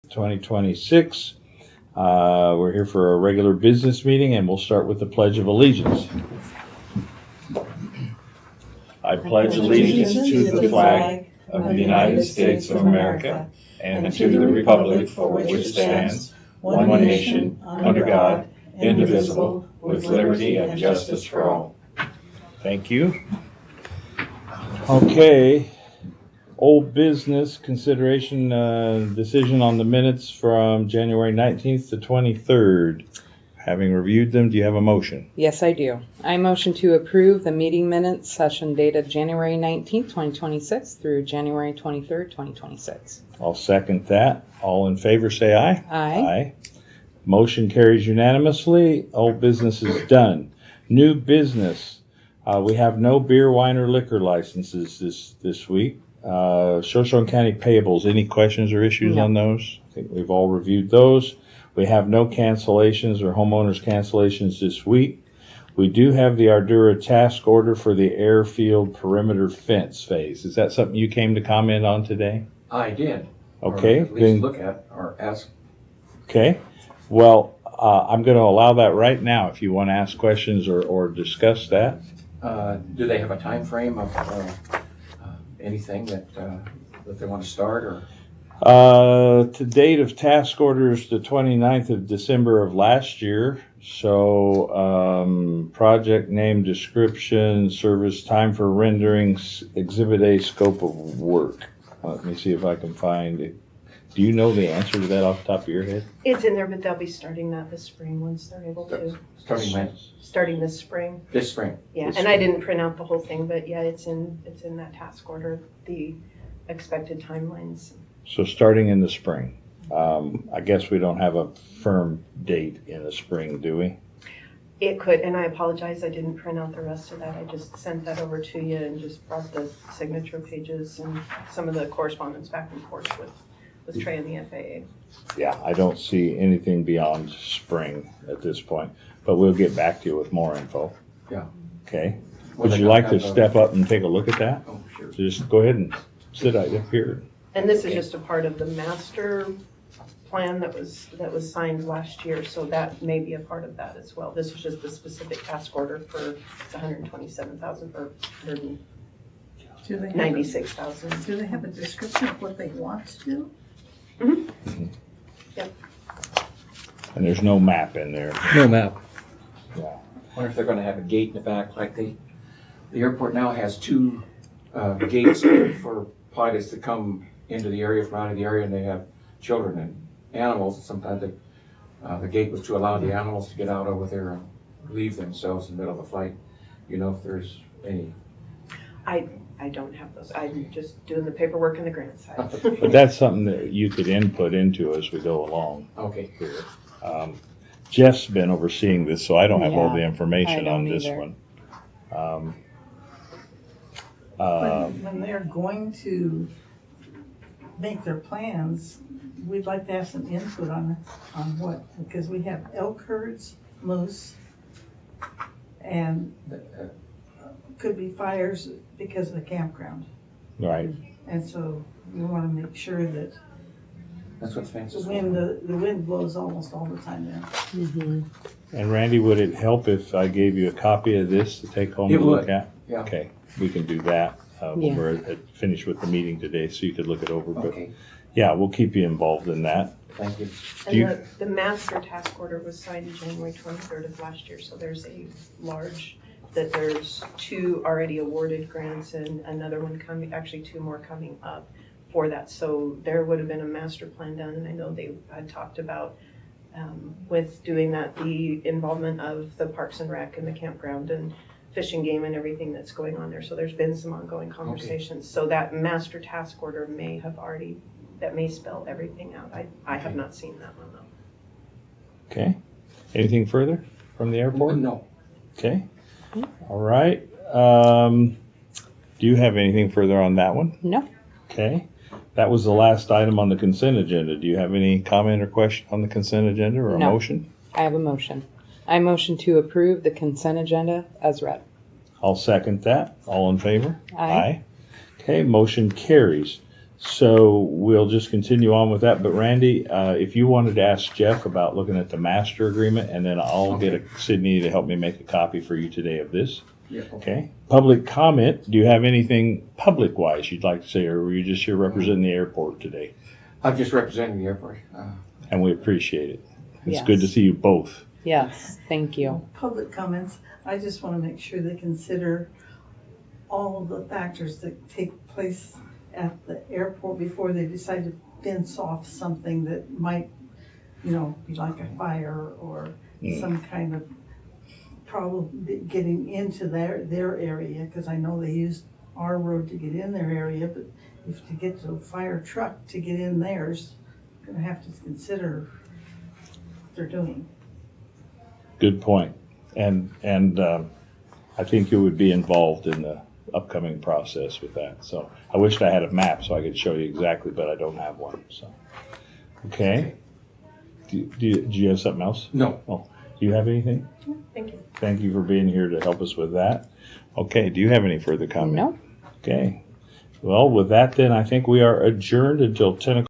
2026. We're here for a regular business meeting, and we'll start with the Pledge of Allegiance. I pledge allegiance to the flag of the United States of America and to the republic for which it stands, one nation, under God, indivisible, with liberty and justice for all. Thank you. Okay. Old business consideration decision on the minutes from January 19th to 23rd. Having reviewed them, do you have a motion? Yes, I do. I motion to approve the meeting minutes session dated January 19th, 2026 through January 23rd, 2026. I'll second that. All in favor say aye. Aye. Motion carries unanimously. Old business is done. New business. We have no beer, wine, or liquor licenses this week. Shoshone County payables. Any questions or issues on those? I think we've all reviewed those. We have no cancellations or homeowners cancellations this week. We do have the Ardura task order for the airfield perimeter fence phase. Is that something you came to comment on today? I did. Okay. Or at least look at or ask. Okay. Well, I'm going to allow that right now if you want to ask questions or discuss that. Do they have a time frame of anything that they want to start or? To date of task orders, the 29th of December of last year. So, project name, description, service time for rendering, exhibit A, scope of work. Let me see if I can find it. Do you know the answer to that off the top of your head? It's in there, but they'll be starting that this spring once they're able to. Starting when? Starting this spring. This spring. Yeah, This and spring. I didn't print out the whole thing, but yeah, it's in that task order, the expected timelines. So starting in the spring. I guess we don't have a firm date in the spring, do we? It could, and I apologize, I didn't print out the rest of that. I just sent that over to you and just brought the signature pages and some of the correspondence back and forth with Trey and the FAA. Yeah, I don't see anything beyond spring at this point, but we'll get back to you with more info. Yeah. Okay. When Would they you come like out to of- step up and take a look at that? Oh, sure. Just go ahead and sit right up here. And this is just a part of the master plan that was signed last year, so that may be a part of that as well. This is just the specific task order for the 127,000 or Do they have 96,000. Do they have a description of what they want to do? Yep. And there's no map in there. No map. Yeah. I wonder if they're going to have a gate in the back like the airport now has two gates for pilots to come into the area from out of the area, and they have children and animals. Sometimes the gate was to allow the animals to get out over there and leave themselves in the middle of the flight. You know if there's any. I don't have those. I'm just doing the paperwork and the grant side. But that's something that you could input into as we go along Okay. here. Jeff's been overseeing this, so I don't have all the Yeah, information I on don't this either. one. When they're going to make their plans, we'd like to have some input on what, because we have elk herds, moose, and could be fires because of the campground. Right. And so we want to make sure that That's what fence the is for. wind blows almost all the time there. Mm-hmm. And Randy, would it help if I gave you a copy of this to take home It to look would. at? Yeah. Okay, we can do that when Yeah. we're finished with the meeting today, so you could look it over. But Okay. yeah, we'll keep you involved in that. Thank you. Do you- And the master task order was signed January 23rd of last year, so there's there's two already awarded grants and another one coming, actually two more coming up for that. So there would have been a master plan done, and I know they had talked about with doing that, the involvement of the Parks and Rec and the campground and Fish and Game and everything that's going on there. So there's been some ongoing conversations. So that master task order may spell everything out. I have not seen that one though. Okay. Anything further from the airport? No. Okay. All right. Do you have anything further on that one? No. Okay. That was the last item on the consent agenda. Do you have any comment or question on the consent agenda or a No. motion? I have a motion. I motion to approve the consent agenda as read. I'll second that. All in favor? Aye. Okay, motion carries. So we'll just continue on with that. But Randy, if you wanted to ask Jeff about looking at the master agreement, and then I'll get Sydney to help me make a copy for you today of this. Yeah. Okay. Public comment. Do you have anything public-wise you'd like to say, or were you just here representing the airport today? I'm just representing the airport. And we appreciate it. It's Yes. good to see you both. Yes, thank you. Public comments, I just want to make sure they consider all of the factors that take place at the airport before they decide to fence off something that might, be like a fire or some kind of problem getting into their area, because I know they use our road to get in their area, but if to get to a fire truck to get in theirs, you're gonna have to consider what they're doing. Good point. And I think you would be involved in the upcoming process with that. So I wished I had a map so I could show you exactly, but I don't have one. So, okay. Do you have something else? No. Do you have anything? Thank you. Thank you for being here to help us with that. Okay. Do you have any further comment? No. Okay. Well, with that then, I think we are adjourned until 10 o'clock.